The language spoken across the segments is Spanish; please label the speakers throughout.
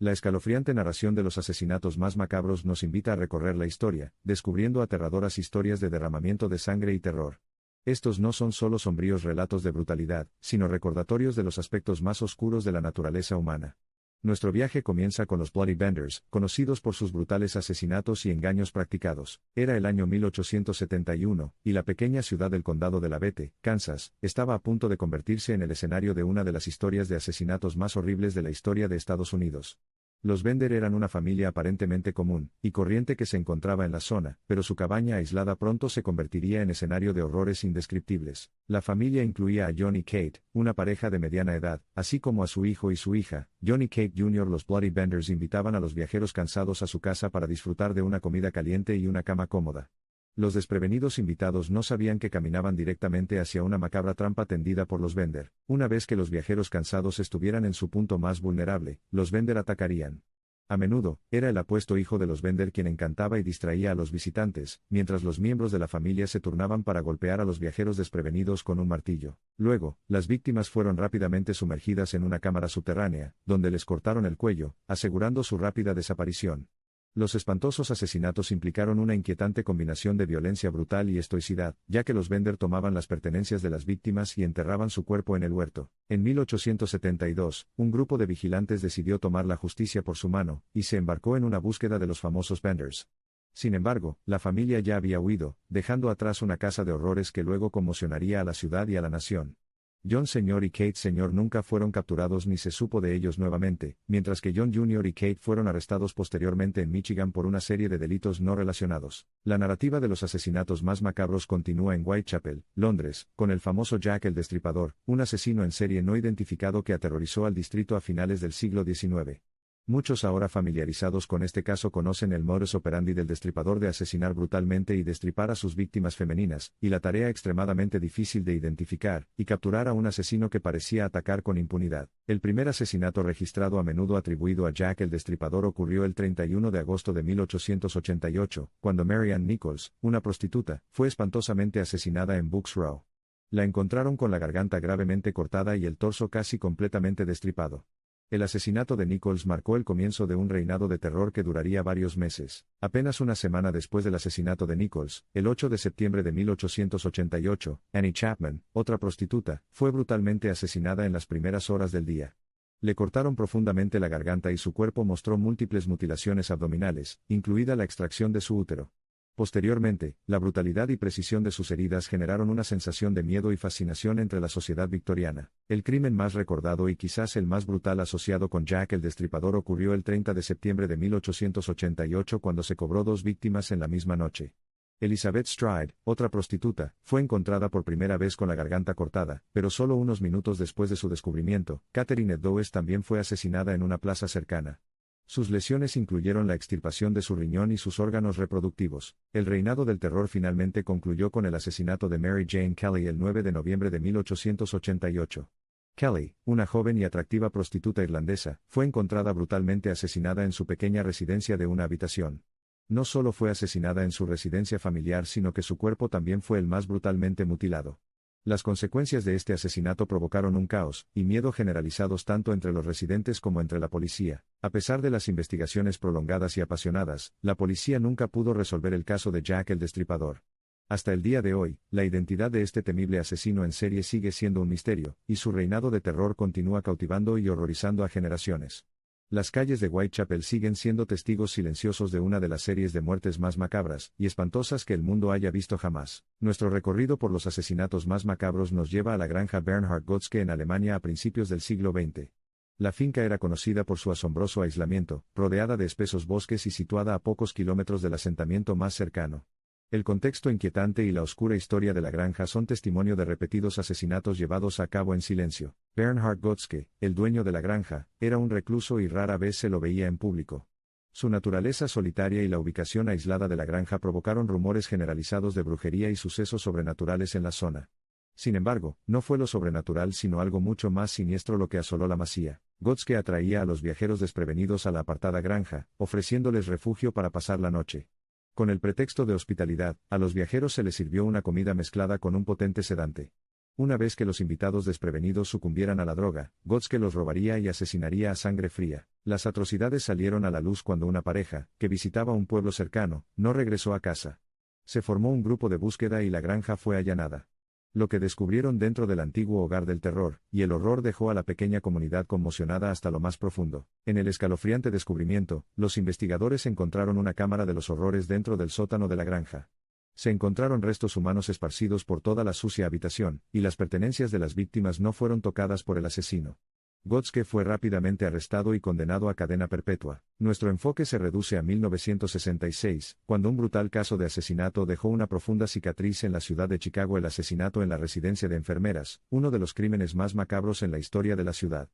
Speaker 1: La escalofriante narración de los asesinatos más macabros nos invita a recorrer la historia, descubriendo aterradoras historias de derramamiento de sangre y terror. Estos no son solo sombríos relatos de brutalidad, sino recordatorios de los aspectos más oscuros de la naturaleza humana. Nuestro viaje comienza con los Bloody Benders, conocidos por sus brutales asesinatos y engaños practicados. Era el año 1871, y la pequeña ciudad del condado de Lavette, Kansas, estaba a punto de convertirse en el escenario de una de las historias de asesinatos más horribles de la historia de Estados Unidos. Los Bender eran una familia aparentemente común y corriente que se encontraba en la zona, pero su cabaña aislada pronto se convertiría en escenario de horrores indescriptibles. La familia incluía a John y Kate, una pareja de mediana edad, así como a su hijo y su hija. John y Kate Jr. Los Bloody Benders invitaban a los viajeros cansados a su casa para disfrutar de una comida caliente y una cama cómoda. Los desprevenidos invitados no sabían que caminaban directamente hacia una macabra trampa tendida por los Bender. Una vez que los viajeros cansados estuvieran en su punto más vulnerable, los Bender atacarían. A menudo, era el apuesto hijo de los Bender quien encantaba y distraía a los visitantes, mientras los miembros de la familia se turnaban para golpear a los viajeros desprevenidos con un martillo. Luego, las víctimas fueron rápidamente sumergidas en una cámara subterránea, donde les cortaron el cuello, asegurando su rápida desaparición. Los espantosos asesinatos implicaron una inquietante combinación de violencia brutal y estoicidad, ya que los Bender tomaban las pertenencias de las víctimas y enterraban su cuerpo en el huerto. En 1872, un grupo de vigilantes decidió tomar la justicia por su mano, y se embarcó en una búsqueda de los famosos Benders. Sin embargo, la familia ya había huido, dejando atrás una casa de horrores que luego conmocionaría a la ciudad y a la nación. John Sr. y Kate Sr. nunca fueron capturados ni se supo de ellos nuevamente, mientras que John Jr. y Kate fueron arrestados posteriormente en Michigan por una serie de delitos no relacionados. La narrativa de los asesinatos más macabros continúa en Whitechapel, Londres, con el famoso Jack el Destripador, un asesino en serie no identificado que aterrorizó al distrito a finales del siglo XIX. Muchos ahora familiarizados con este caso conocen el modus operandi del destripador de asesinar brutalmente y destripar a sus víctimas femeninas, y la tarea extremadamente difícil de identificar y capturar a un asesino que parecía atacar con impunidad. El primer asesinato registrado a menudo atribuido a Jack el Destripador ocurrió el 31 de agosto de 1888, cuando Mary Ann Nichols, una prostituta, fue espantosamente asesinada en Bucks Row. La encontraron con la garganta gravemente cortada y el torso casi completamente destripado. El asesinato de Nichols marcó el comienzo de un reinado de terror que duraría varios meses. Apenas una semana después del asesinato de Nichols, el 8 de septiembre de 1888, Annie Chapman, otra prostituta, fue brutalmente asesinada en las primeras horas del día. Le cortaron profundamente la garganta y su cuerpo mostró múltiples mutilaciones abdominales, incluida la extracción de su útero. Posteriormente, la brutalidad y precisión de sus heridas generaron una sensación de miedo y fascinación entre la sociedad victoriana. El crimen más recordado y quizás el más brutal asociado con Jack el Destripador ocurrió el 30 de septiembre de 1888 cuando se cobró 2 víctimas en la misma noche. Elizabeth Stride, otra prostituta, fue encontrada por primera vez con la garganta cortada, pero solo unos minutos después de su descubrimiento. Catherine Eddowes también fue asesinada en una plaza cercana. Sus lesiones incluyeron la extirpación de su riñón y sus órganos reproductivos. El reinado del terror finalmente concluyó con el asesinato de Mary Jane Kelly el 9 de noviembre de 1888. Kelly, una joven y atractiva prostituta irlandesa, fue encontrada brutalmente asesinada en su pequeña residencia de una habitación. No solo fue asesinada en su residencia familiar, sino que su cuerpo también fue el más brutalmente mutilado. Las consecuencias de este asesinato provocaron un caos y miedo generalizados tanto entre los residentes como entre la policía. A pesar de las investigaciones prolongadas y apasionadas, la policía nunca pudo resolver el caso de Jack el Destripador. Hasta el día de hoy, la identidad de este temible asesino en serie sigue siendo un misterio, y su reinado de terror continúa cautivando y horrorizando a generaciones. Las calles de Whitechapel siguen siendo testigos silenciosos de una de las series de muertes más macabras y espantosas que el mundo haya visto jamás. Nuestro recorrido por los asesinatos más macabros nos lleva a la granja Bernhard Gotzke en Alemania a principios del siglo XX. La finca era conocida por su asombroso aislamiento, rodeada de espesos bosques y situada a pocos kilómetros del asentamiento más cercano. El contexto inquietante y la oscura historia de la granja son testimonio de repetidos asesinatos llevados a cabo en silencio. Bernhard Gotzke, el dueño de la granja, era un recluso y rara vez se lo veía en público. Su naturaleza solitaria y la ubicación aislada de la granja provocaron rumores generalizados de brujería y sucesos sobrenaturales en la zona. Sin embargo, no fue lo sobrenatural sino algo mucho más siniestro lo que asoló la masía. Gotzke atraía a los viajeros desprevenidos a la apartada granja, ofreciéndoles refugio para pasar la noche. Con el pretexto de hospitalidad, a los viajeros se les sirvió una comida mezclada con un potente sedante. Una vez que los invitados desprevenidos sucumbieran a la droga, Gotske los robaría y asesinaría a sangre fría. Las atrocidades salieron a la luz cuando una pareja, que visitaba un pueblo cercano, no regresó a casa. Se formó un grupo de búsqueda y la granja fue allanada. Lo que descubrieron dentro del antiguo hogar del terror, y el horror dejó a la pequeña comunidad conmocionada hasta lo más profundo. En el escalofriante descubrimiento, los investigadores encontraron una cámara de los horrores dentro del sótano de la granja. Se encontraron restos humanos esparcidos por toda la sucia habitación, y las pertenencias de las víctimas no fueron tocadas por el asesino. Gotske fue rápidamente arrestado y condenado a cadena perpetua. Nuestro enfoque se reduce a 1966, cuando un brutal caso de asesinato dejó una profunda cicatriz en la ciudad de Chicago. El asesinato en la residencia de enfermeras, uno de los crímenes más macabros en la historia de la ciudad.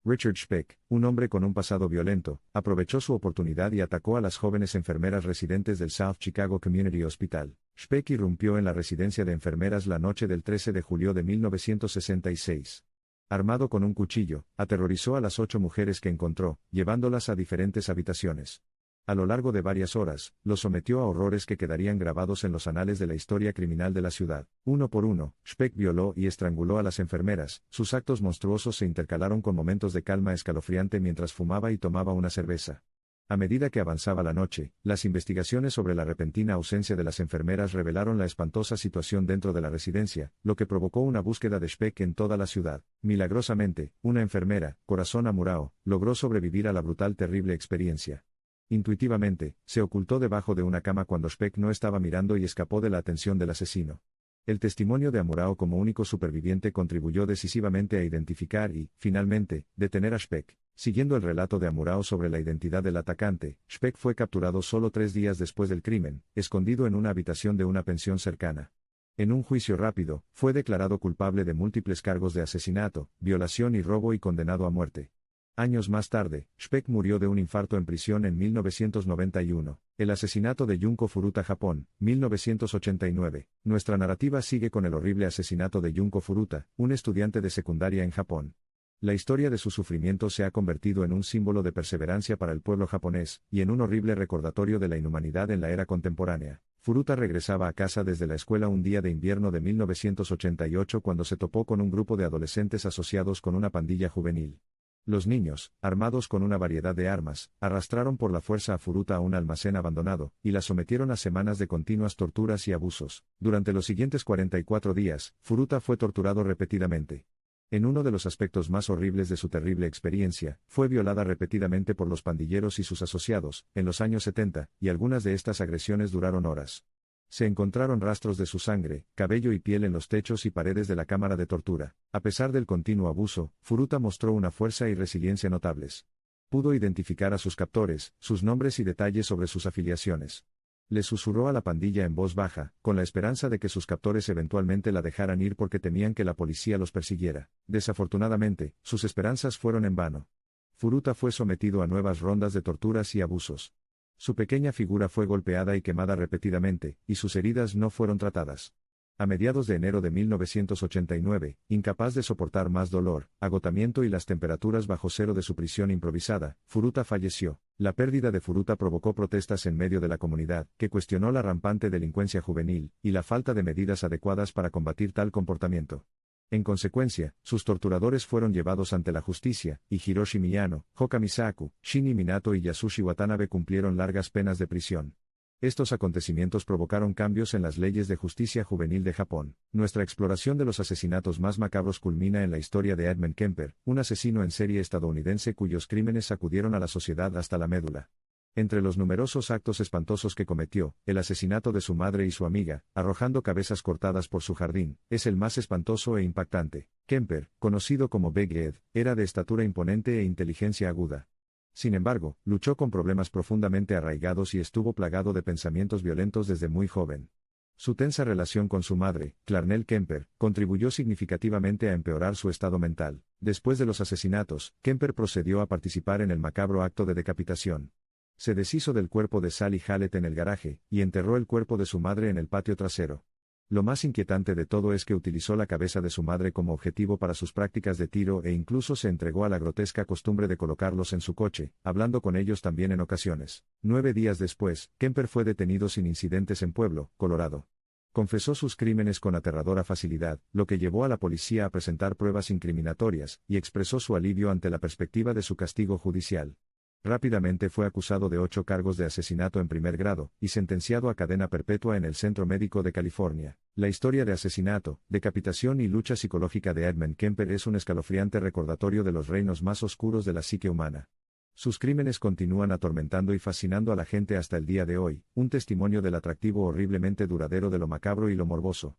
Speaker 1: Richard Speck, un hombre con un pasado violento, aprovechó su oportunidad y atacó a las jóvenes enfermeras residentes del South Chicago Community Hospital. Speck irrumpió en la residencia de enfermeras la noche del 13 de julio de 1966. Armado con un cuchillo, aterrorizó a las 8 mujeres que encontró, llevándolas a diferentes habitaciones. A lo largo de varias horas, los sometió a horrores que quedarían grabados en los anales de la historia criminal de la ciudad. Uno por uno, Speck violó y estranguló a las enfermeras. Sus actos monstruosos se intercalaron con momentos de calma escalofriante mientras fumaba y tomaba una cerveza. A medida que avanzaba la noche, las investigaciones sobre la repentina ausencia de las enfermeras revelaron la espantosa situación dentro de la residencia, lo que provocó una búsqueda de Speck en toda la ciudad. Milagrosamente, una enfermera, Corazón Amurao, logró sobrevivir a la brutal terrible experiencia. Intuitivamente, se ocultó debajo de una cama cuando Speck no estaba mirando y escapó de la atención del asesino. El testimonio de Amurao como único superviviente contribuyó decisivamente a identificar y, finalmente, detener a Speck. Siguiendo el relato de Amurao sobre la identidad del atacante, Speck fue capturado solo 3 días después del crimen, escondido en una habitación de una pensión cercana. En un juicio rápido, fue declarado culpable de múltiples cargos de asesinato, violación y robo y condenado a muerte. Años más tarde, Speck murió de un infarto en prisión en 1991. El asesinato de Junko Furuta, Japón, 1989. Nuestra narrativa sigue con el horrible asesinato de Junko Furuta, un estudiante de secundaria en Japón. La historia de su sufrimiento se ha convertido en un símbolo de perseverancia para el pueblo japonés, y en un horrible recordatorio de la inhumanidad en la era contemporánea. Furuta regresaba a casa desde la escuela un día de invierno de 1988 cuando se topó con un grupo de adolescentes asociados con una pandilla juvenil. Los niños, armados con una variedad de armas, arrastraron por la fuerza a Furuta a un almacén abandonado, y la sometieron a semanas de continuas torturas y abusos. Durante los siguientes 44 días, Furuta fue torturado repetidamente. En uno de los aspectos más horribles de su terrible experiencia, fue violada repetidamente por los pandilleros y sus asociados, en los años 70, y algunas de estas agresiones duraron horas. Se encontraron rastros de su sangre, cabello y piel en los techos y paredes de la cámara de tortura. A pesar del continuo abuso, Furuta mostró una fuerza y resiliencia notables. Pudo identificar a sus captores, sus nombres y detalles sobre sus afiliaciones. Le susurró a la pandilla en voz baja, con la esperanza de que sus captores eventualmente la dejaran ir porque temían que la policía los persiguiera. Desafortunadamente, sus esperanzas fueron en vano. Furuta fue sometido a nuevas rondas de torturas y abusos. Su pequeña figura fue golpeada y quemada repetidamente, y sus heridas no fueron tratadas. A mediados de enero de 1989, incapaz de soportar más dolor, agotamiento y las temperaturas bajo cero de su prisión improvisada, Furuta falleció. La pérdida de Furuta provocó protestas en medio de la comunidad, que cuestionó la rampante delincuencia juvenil, y la falta de medidas adecuadas para combatir tal comportamiento. En consecuencia, sus torturadores fueron llevados ante la justicia, y Hiroshi Miyano, Hoka Misaku, Shinya Minato y Yasushi Watanabe cumplieron largas penas de prisión. Estos acontecimientos provocaron cambios en las leyes de justicia juvenil de Japón. Nuestra exploración de los asesinatos más macabros culmina en la historia de Edmund Kemper, un asesino en serie estadounidense cuyos crímenes sacudieron a la sociedad hasta la médula. Entre los numerosos actos espantosos que cometió, el asesinato de su madre y su amiga, arrojando cabezas cortadas por su jardín, es el más espantoso e impactante. Kemper, conocido como Big Ed, era de estatura imponente e inteligencia aguda. Sin embargo, luchó con problemas profundamente arraigados y estuvo plagado de pensamientos violentos desde muy joven. Su tensa relación con su madre, Clarnell Kemper, contribuyó significativamente a empeorar su estado mental. Después de los asesinatos, Kemper procedió a participar en el macabro acto de decapitación. Se deshizo del cuerpo de Sally Hallett en el garaje, y enterró el cuerpo de su madre en el patio trasero. Lo más inquietante de todo es que utilizó la cabeza de su madre como objetivo para sus prácticas de tiro e incluso se entregó a la grotesca costumbre de colocarlos en su coche, hablando con ellos también en ocasiones. 9 días después, Kemper fue detenido sin incidentes en Pueblo, Colorado. Confesó sus crímenes con aterradora facilidad, lo que llevó a la policía a presentar pruebas incriminatorias, y expresó su alivio ante la perspectiva de su castigo judicial. Rápidamente fue acusado de 8 cargos de asesinato en primer grado, y sentenciado a cadena perpetua en el Centro Médico de California. La historia de asesinato, decapitación y lucha psicológica de Edmund Kemper es un escalofriante recordatorio de los reinos más oscuros de la psique humana. Sus crímenes continúan atormentando y fascinando a la gente hasta el día de hoy, un testimonio del atractivo horriblemente duradero de lo macabro y lo morboso.